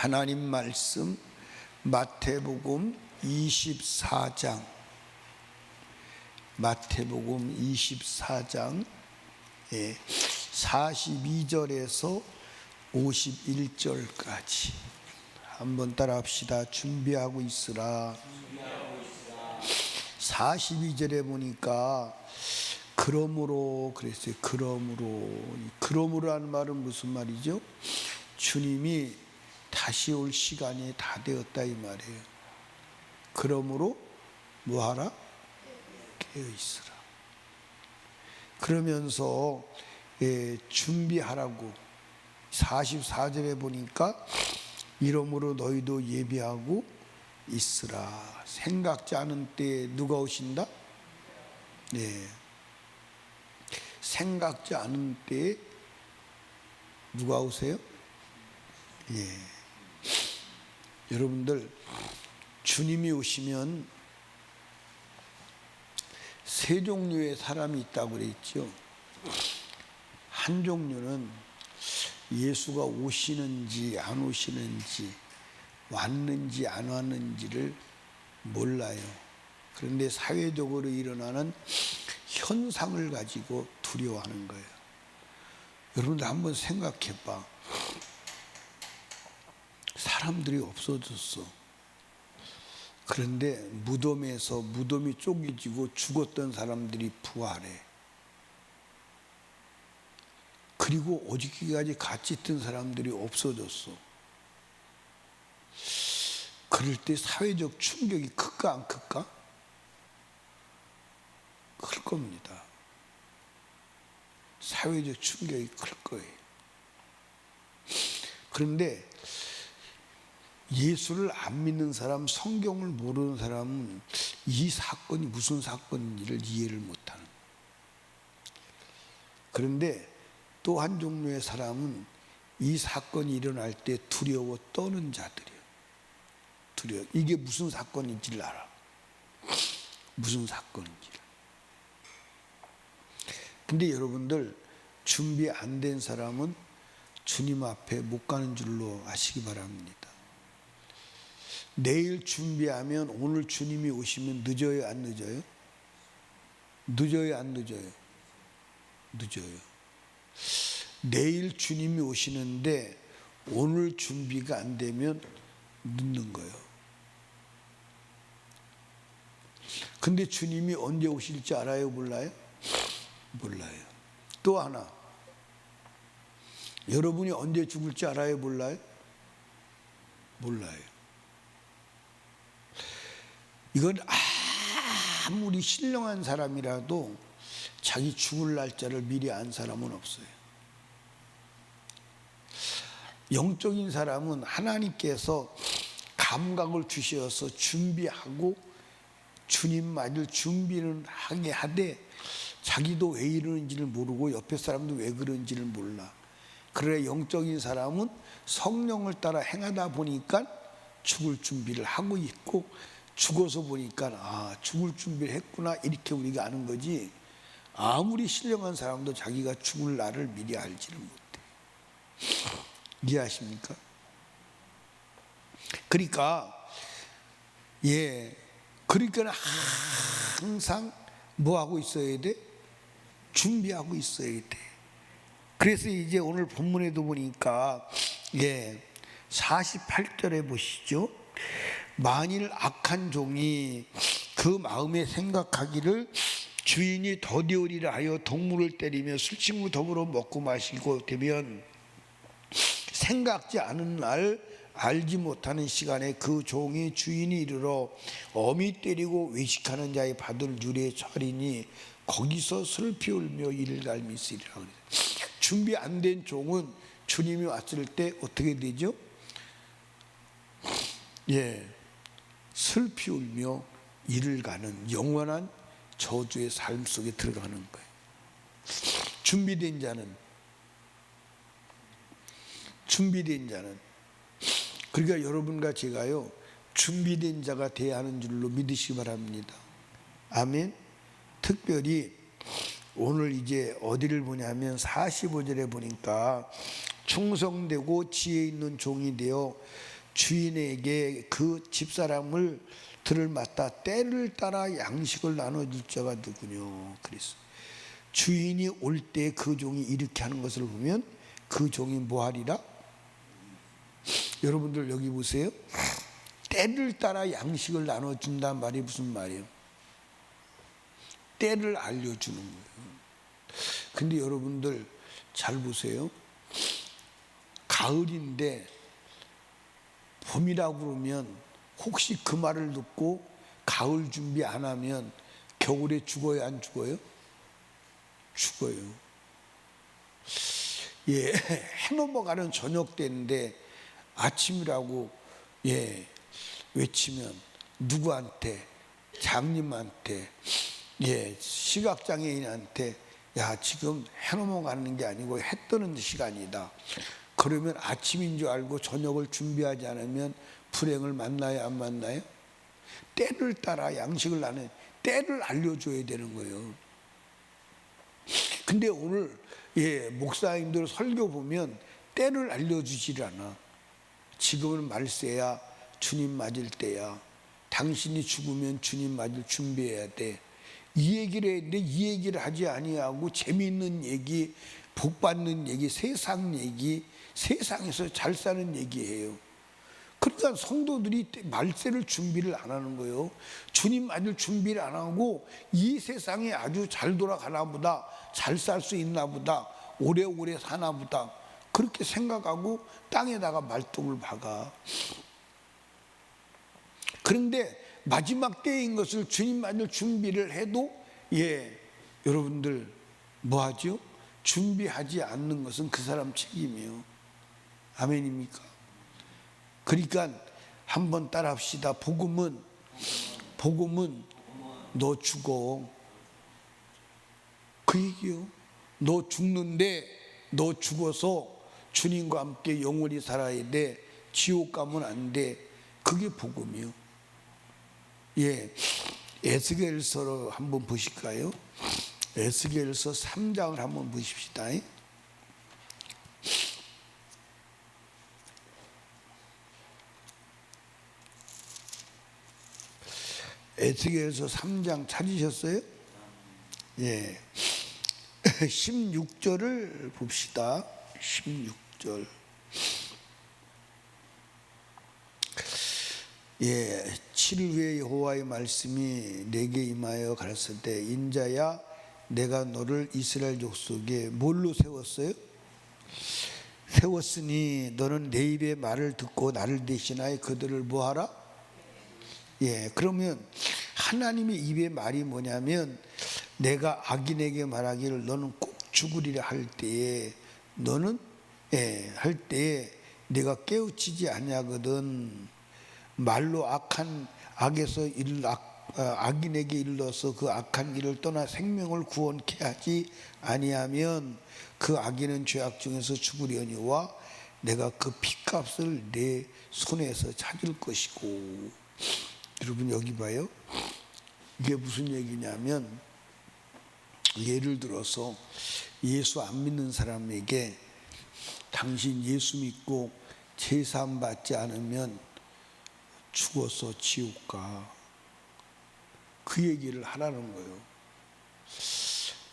하나님 말씀 마태복음 24장 42절에서 51절까지 한번 따라합시다. 준비하고 있으라. 42절에 보니까 그러므로 그랬어요. 그러므로라는 말은 무슨 말이죠? 주님이 다시 올 시간이 다 되었다 이 말이에요. 그러므로 뭐하라? 깨어있으라. 그러면서 준비하라고 44절에 보니까 이러므로 너희도 예비하고 있으라. 생각지 않은 때에 누가 오신다? 생각지 않은 때에 누가 오세요? 여러분들 주님이 오시면 세 종류의 사람이 있다고 그랬죠. 한 종류는 예수가 오시는지 안 오시는지 왔는지 안 왔는지를 몰라요. 그런데 사회적으로 일어나는 현상을 가지고 두려워하는 거예요. 여러분들 한번 생각해 봐. 사람들이 없어졌어. 그런데 무덤이 쪼개지고 죽었던 사람들이 부활해. 그리고 어저께까지 같이 있던 사람들이 없어졌어. 그럴 때 사회적 충격이 클까 안 클까? 클 겁니다. 사회적 충격이 클 거예요. 그런데 예수를 안 믿는 사람, 성경을 모르는 사람은 이 사건이 무슨 사건인지를 이해를 못하는. 그런데 또 한 종류의 사람은 이 사건이 일어날 때 두려워 떠는 자들이에요. 이게 무슨 사건인지를 알아. 무슨 사건인지를. 근데 여러분들 준비 안 된 사람은 주님 앞에 못 가는 줄로 아시기 바랍니다. 내일 준비하면 오늘 주님이 오시면 늦어요, 안 늦어요? 늦어요, 안 늦어요? 늦어요. 내일 주님이 오시는데 오늘 준비가 안 되면 늦는 거예요. 근데 주님이 언제 오실지 알아요, 몰라요? 몰라요. 또 하나, 여러분이 언제 죽을지 알아요, 몰라요? 몰라요. 이건 아무리 신령한 사람이라도 자기 죽을 날짜를 미리 안 사람은 없어요. 영적인 사람은 하나님께서 감각을 주셔서 준비하고 주님 맞을 준비는 하게 하되 자기도 왜 이러는지를 모르고 옆에 사람도 왜 그런지를 몰라. 그래 영적인 사람은 성령을 따라 행하다 보니까 죽을 준비를 하고 있고 죽어서 보니까 죽을 준비를 했구나 이렇게 우리가 아는 거지. 아무리 신령한 사람도 자기가 죽을 날을 미리 알지를 못해. 이해하십니까? 그러니까 항상 뭐 하고 있어야 돼? 준비하고 있어야 돼. 그래서 이제 오늘 본문에도 보니까 48절에 보시죠. 만일 악한 종이 그 마음에 생각하기를 주인이 더디오리라 하여 동물을 때리며 술친구 더불어 먹고 마시고 되면 생각지 않은 날 알지 못하는 시간에 그 종이 주인이 이르러 어미 때리고 외식하는 자의 받을 유례 처리니 거기서 슬피 울며 이를 갈미시리라 그래요. 준비 안 된 종은 주님이 왔을 때 어떻게 되죠? 슬피 울며 이를 가는 영원한 저주의 삶 속에 들어가는 거예요. 준비된 자는 그러니까 여러분과 제가요 준비된 자가 돼야 하는 줄로 믿으시기 바랍니다. 아멘. 특별히 오늘 이제 어디를 보냐면 45절에 보니까 충성되고 지혜 있는 종이 되어 주인에게 그 집사람을 들을 맡아 때를 따라 양식을 나눠줄 자가 누구뇨. 그랬어. 주인이 올 때 그 종이 이렇게 하는 것을 보면 그 종이 뭐 하리라? 여러분들 여기 보세요. 때를 따라 양식을 나눠준다는 말이 무슨 말이에요? 때를 알려주는 거예요. 근데 여러분들 잘 보세요. 가을인데 봄이라고 그러면 혹시 그 말을 듣고 가을 준비 안 하면 겨울에 죽어요, 안 죽어요? 죽어요. 예, 해 넘어가는 저녁 때인데 아침이라고 외치면 누구한테? 장님한테, 시각장애인한테 야, 지금 해 넘어가는 게 아니고 해 뜨는 시간이다. 그러면 아침인 줄 알고 저녁을 준비하지 않으면 불행을 만나요, 안 만나요? 때를 따라 양식을 나는 때를 알려줘야 되는 거예요. 근데 오늘 목사님들 설교 보면 때를 알려주질 않아. 지금은 말세야, 주님 맞을 때야. 당신이 죽으면 주님 맞을 준비해야 돼. 이 얘기를 했는데 이 얘기를 하지 아니하고 재미있는 얘기, 복 받는 얘기, 세상 얘기, 세상에서 잘 사는 얘기예요. 그러니까 성도들이 말세를 준비를 안 하는 거예요. 주님 맞을 준비를 안 하고 이 세상에 아주 잘 돌아가나 보다, 잘 살 수 있나 보다, 오래오래 사나 보다 그렇게 생각하고 땅에다가 말뚝을 박아. 그런데 마지막 때인 것을 주님 맞을 준비를 해도 여러분들 뭐하죠? 준비하지 않는 것은 그 사람 책임이에요. 아멘입니까? 그러니까 한번 따라합시다. 복음은 너 죽어. 그 얘기요. 너 죽는데 너 죽어서 주님과 함께 영원히 살아야 돼. 지옥 가면 안 돼. 그게 복음이요. 에스겔서로 한번 보실까요? 에스겔서 3장을 한번 보십시다. 에스겔서 3장 찾으셨어요? 16절을 봅시다. 16절. 7일 후에 여호와의 말씀이 내게 임하여 가라사대 때 인자야 내가 너를 이스라엘 족속에 뭘로 세웠어요? 세웠으니 너는 내 입의 말을 듣고 나를 대신하여 그들을 뭐하라? 그러면 하나님의 입의 말이 뭐냐면 내가 악인에게 말하기를 너는 꼭 죽으리라 할 때에 너는 할 때에 내가 깨우치지 아니하거든. 말로 악인에게 일러서 그 악한 길을 떠나 생명을 구원케 하지 아니하면 그 악인은 죄악 중에서 죽으려니와 내가 그 핏값을 내 손에서 찾을 것이고. 여러분 여기 봐요. 이게 무슨 얘기냐면 예를 들어서 예수 안 믿는 사람에게 당신 예수 믿고 제사함 받지 않으면 죽어서 지옥 가. 그 얘기를 하라는 거예요.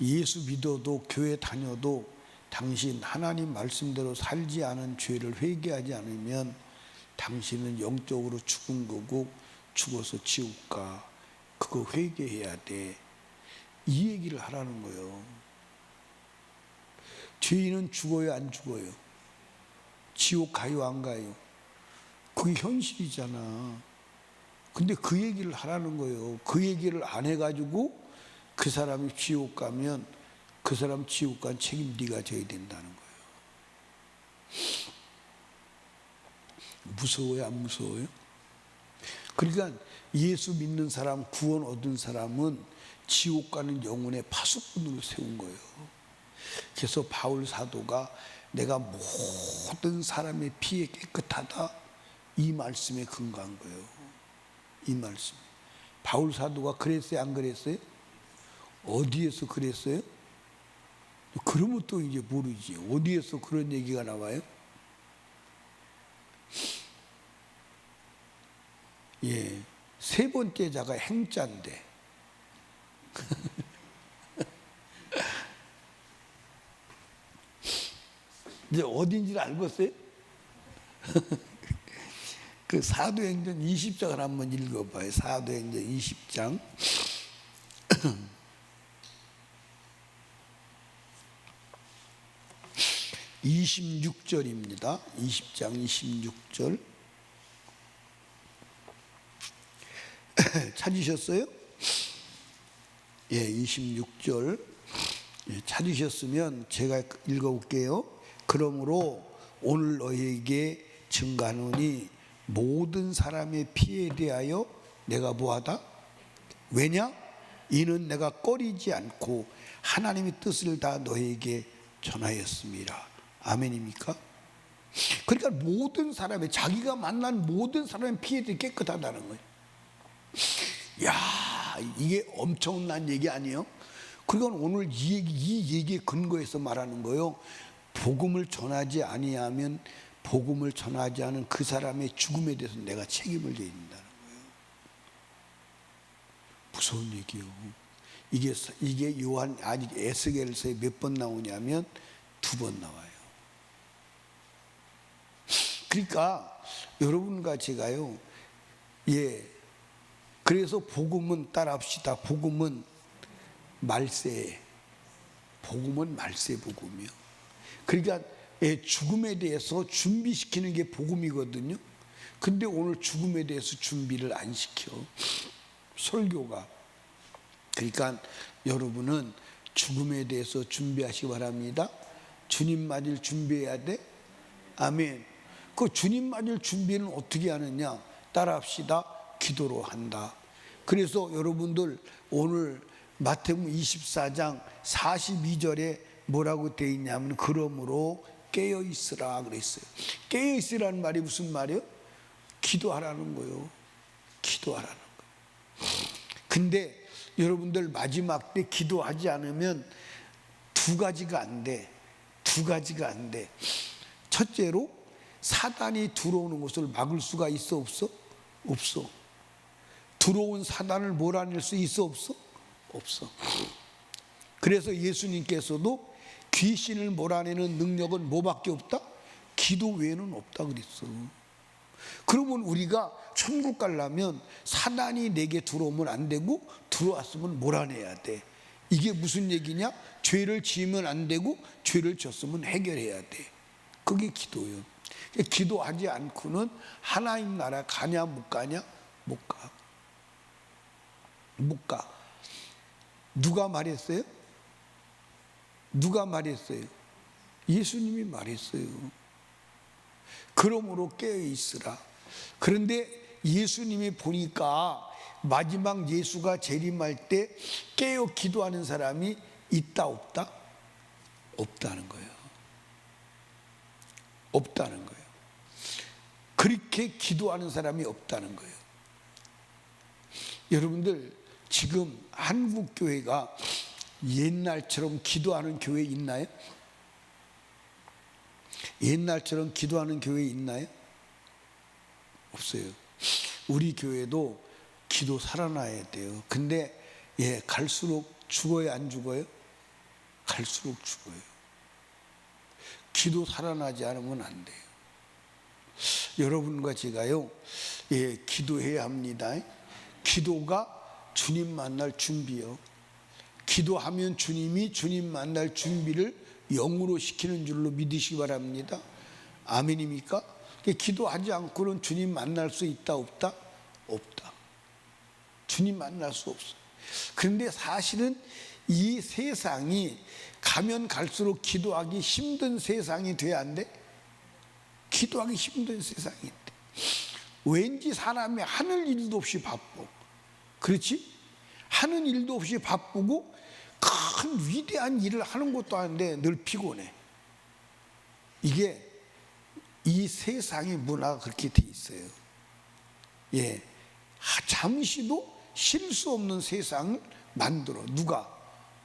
예수 믿어도 교회 다녀도 당신 하나님 말씀대로 살지 않은 죄를 회개하지 않으면 당신은 영적으로 죽은 거고 죽어서 지옥 가. 그거 회개해야 돼. 이 얘기를 하라는 거예요. 죄인은 죽어요, 안 죽어요? 지옥 가요, 안 가요? 그게 현실이잖아. 근데 그 얘기를 하라는 거예요. 그 얘기를 안 해가지고 그 사람이 지옥 가면 그 사람 지옥 간 책임 네가 져야 된다는 거예요. 무서워요, 안 무서워요? 그러니까 예수 믿는 사람, 구원 얻은 사람은 지옥 가는 영혼의 파수꾼으로 세운 거예요. 그래서 바울 사도가 내가 모든 사람의 피에 깨끗하다, 이 말씀에 근거한 거예요. 이 말씀. 바울 사도가 그랬어요, 안 그랬어요? 어디에서 그랬어요? 그러면 또 이제 모르지. 어디에서 그런 얘기가 나와요? 예, 세 번째 자가 행자인데 이제 어딘지를 알겠어요? 그 사도행전 20장을 한번 읽어봐요. 사도행전 20장 26절입니다. 20장 26절 찾으셨어요? 예, 26절 찾으셨으면 제가 읽어볼게요. 그러므로 오늘 너희에게 증가하노니 모든 사람의 피에 대하여 내가 뭐하다? 왜냐? 이는 내가 꺼리지 않고 하나님의 뜻을 다 너희에게 전하였습니다. 아멘입니까? 그러니까 모든 사람의, 자기가 만난 모든 사람의 피에 대해 깨끗하다는 거예요. 야, 이게 엄청난 얘기 아니에요? 그러니까 오늘 이 얘기에 근거해서 말하는 거예요. 복음을 전하지 아니하면 복음을 전하지 않은 그 사람의 죽음에 대해서 내가 책임을 져야 된다는 거예요. 무서운 얘기요. 이게 요한 아직 에스겔서에 몇 번 나오냐면 2번 나와요. 그러니까 여러분과 제가요, 예, 그래서 복음은 따라합시다. 복음은 말세 복음이요. 그러니까 죽음에 대해서 준비시키는 게 복음이거든요. 근데 오늘 죽음에 대해서 준비를 안 시켜, 설교가. 그러니까 여러분은 죽음에 대해서 준비하시기 바랍니다. 주님 맞을 준비해야 돼. 아멘. 그 주님 맞을 준비는 어떻게 하느냐? 따라합시다. 기도로 한다. 그래서 여러분들 오늘 마태복음 24장 42절에 뭐라고 되어 있냐면 그러므로 깨어 있으라 그랬어요. 깨어 있으라는 말이 무슨 말이에요? 기도하라는 거예요. 기도하라는 거예요. 근데 여러분들 마지막 때 기도하지 않으면 두 가지가 안 돼. 첫째로 사단이 들어오는 것을 막을 수가 있어 없어? 없어. 들어온 사단을 몰아낼 수 있어 없어? 없어. 그래서 예수님께서도 귀신을 몰아내는 능력은 뭐밖에 없다? 기도 외에는 없다 그랬어. 그러면 우리가 천국 가려면 사단이 내게 들어오면 안 되고 들어왔으면 몰아내야 돼. 이게 무슨 얘기냐? 죄를 지으면 안 되고 죄를 졌으면 해결해야 돼. 그게 기도예요. 기도하지 않고는 하나님 나라 가냐 못 가냐? 못 가. 못 가. 누가 말했어요? 누가 말했어요? 예수님이 말했어요. 그러므로 깨어 있으라. 그런데 예수님이 보니까 마지막 예수가 재림할 때 깨어 기도하는 사람이 있다 없다? 없다는 거예요. 없다는 거예요. 그렇게 기도하는 사람이 없다는 거예요. 여러분들 지금 한국 교회가 옛날처럼 기도하는 교회 있나요? 옛날처럼 기도하는 교회 있나요? 없어요. 우리 교회도 기도 살아나야 돼요. 근데 갈수록 죽어요, 안 죽어요? 갈수록 죽어요. 기도 살아나지 않으면 안 돼요. 여러분과 제가요, 기도해야 합니다. 기도가 주님 만날 준비요. 기도하면 주님이 주님 만날 준비를 영으로 시키는 줄로 믿으시기 바랍니다. 아멘입니까? 기도하지 않고는 주님 만날 수 있다 없다? 없다. 주님 만날 수 없어. 그런데 사실은 이 세상이 가면 갈수록 기도하기 힘든 세상이 돼야 안 돼? 기도하기 힘든 세상이 돼. 왠지 사람이 하는 일도 없이 바빠. 그렇지? 하는 일도 없이 바쁘고 큰 위대한 일을 하는 것도 아닌데 늘 피곤해. 이게 이 세상의 문화가 그렇게 돼 있어요. 잠시도 쉴 수 없는 세상을 만들어. 누가?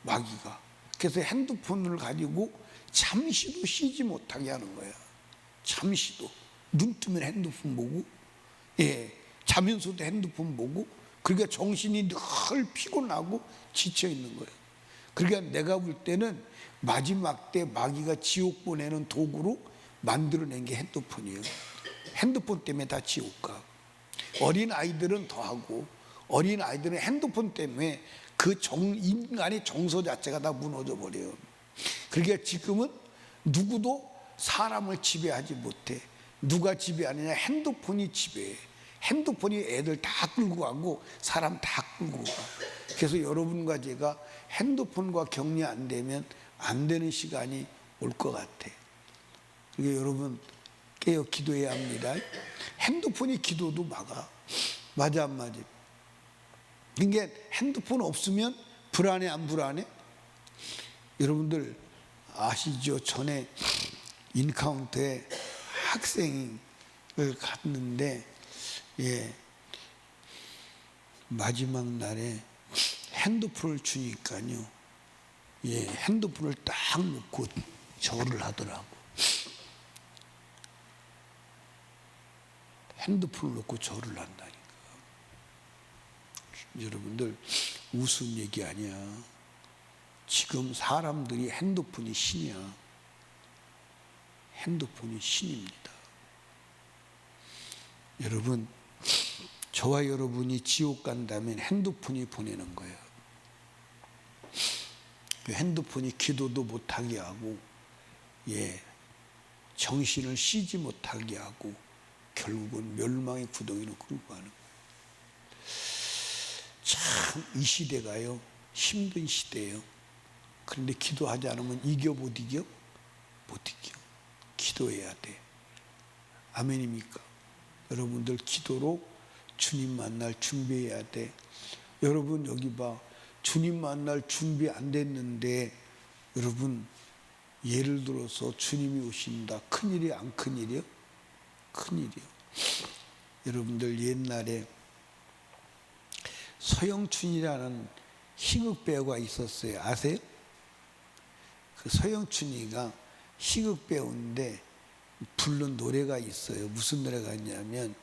마귀가. 그래서 핸드폰을 가지고 잠시도 쉬지 못하게 하는 거야. 잠시도. 눈 뜨면 핸드폰 보고, 자면서도 핸드폰 보고, 그러니까 정신이 늘 피곤하고 지쳐 있는 거예요. 그러니까 내가 볼 때는 마지막 때 마귀가 지옥 보내는 도구로 만들어낸 게 핸드폰이에요. 핸드폰 때문에 다 지옥 가. 어린 아이들은 더하고, 어린 아이들은 핸드폰 때문에 그 인간의 정서 자체가 다 무너져 버려요. 그러니까 지금은 누구도 사람을 지배하지 못해. 누가 지배하느냐? 핸드폰이 지배해. 핸드폰이 애들 다 끌고 가고 사람 다 끌고 가. 그래서 여러분과 제가 핸드폰과 격리 안 되면 안 되는 시간이 올 것 같아. 그러니까 여러분 깨어 기도해야 합니다. 핸드폰이 기도도 막아. 맞아 안 맞아? 그러니까 핸드폰 없으면 불안해 안 불안해? 여러분들 아시죠? 전에 인카운터에 학생을 갔는데 마지막 날에 핸드폰을 주니까요, 핸드폰을 딱 놓고 절을 하더라고. 핸드폰을 놓고 절을 한다니까. 여러분들 우스운 얘기 아니야. 지금 사람들이 핸드폰이 신이야. 핸드폰이 신입니다. 여러분, 저와 여러분이 지옥 간다면 핸드폰이 보내는 거예요. 그 핸드폰이 기도도 못하게 하고, 정신을 쉬지 못하게 하고, 결국은 멸망의 구덩이로 끌고 가는 거예요. 참 이 시대가요, 힘든 시대예요. 그런데 기도하지 않으면 이겨 못 이겨? 못 이겨. 기도해야 돼. 아멘입니까? 여러분들 기도로 주님 만날 준비해야 돼. 여러분 여기 봐. 주님 만날 준비 안 됐는데 여러분 예를 들어서 주님이 오신다. 큰일이 안 큰일이요? 큰일이요. 여러분들 옛날에 서영춘이라는 희극 배우가 있었어요. 아세요? 그 서영춘이가 희극 배우인데 부른 노래가 있어요. 무슨 노래가 있냐면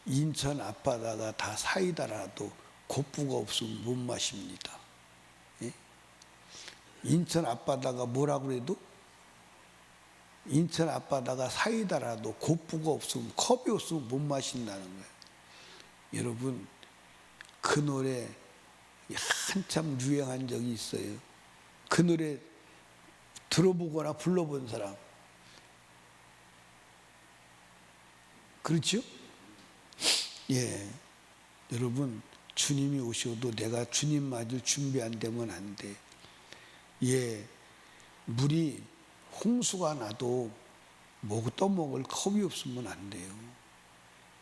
인천 앞바다가 다 사이다라도 곱부가 없으면 못 마십니다. 인천 앞바다가 뭐라고 그래도 인천 앞바다가 사이다라도 곱부가 없으면 컵이 없으면 못 마신다는 거예요. 여러분 그 노래 한참 유행한 적이 있어요. 그 노래 들어보거나 불러본 사람 그렇죠? 여러분 주님이 오셔도 내가 주님 맞을 준비 안 되면 안 돼. 물이 홍수가 나도 떠먹을 컵이 없으면 안 돼요.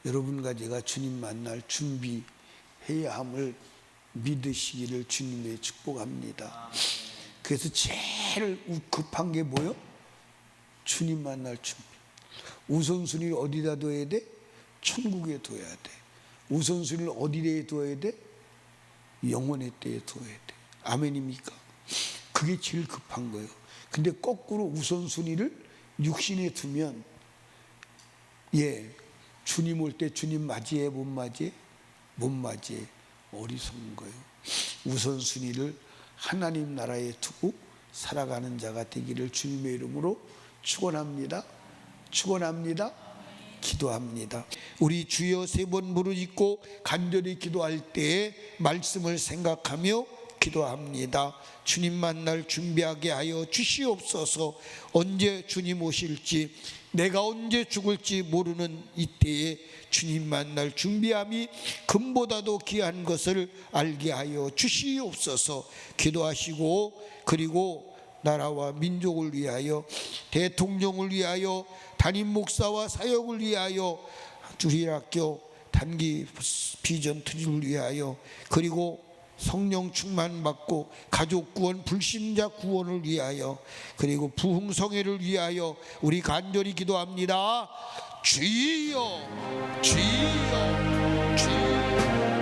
여러분과 제가 주님 만날 준비해야 함을 믿으시기를 주님의 축복합니다. 그래서 제일 급한 게 뭐요? 주님 만날 준비. 우선순위를 어디다 둬야 돼? 천국에 둬야 돼. 우선순위를 어디에 둬야 돼? 영혼의 때에 둬야 돼. 아멘입니까? 그게 제일 급한 거예요. 근데 거꾸로 우선순위를 육신에 두면 주님 올 때 주님 맞이해 못 맞이해? 못 맞이해. 어리석은 거예요. 우선순위를 하나님 나라에 두고 살아가는 자가 되기를 주님의 이름으로 축원합니다. 축원합니다. 기도합니다. 우리 주여 세 번 부르짖고 간절히 기도할 때에 말씀을 생각하며 기도합니다. 주님 만날 준비하게 하여 주시옵소서. 언제 주님 오실지 내가 언제 죽을지 모르는 이때에 주님 만날 준비함이 금보다도 귀한 것을 알게 하여 주시옵소서. 기도하시고 그리고 나라와 민족을 위하여 대통령을 위하여 담임 목사와 사역을 위하여 주일학교 단기 비전 투지를 위하여 그리고 성령 충만 받고 가족 구원 불신자 구원을 위하여 그리고 부흥성회를 위하여 우리 간절히 기도합니다. 주여 주여 주여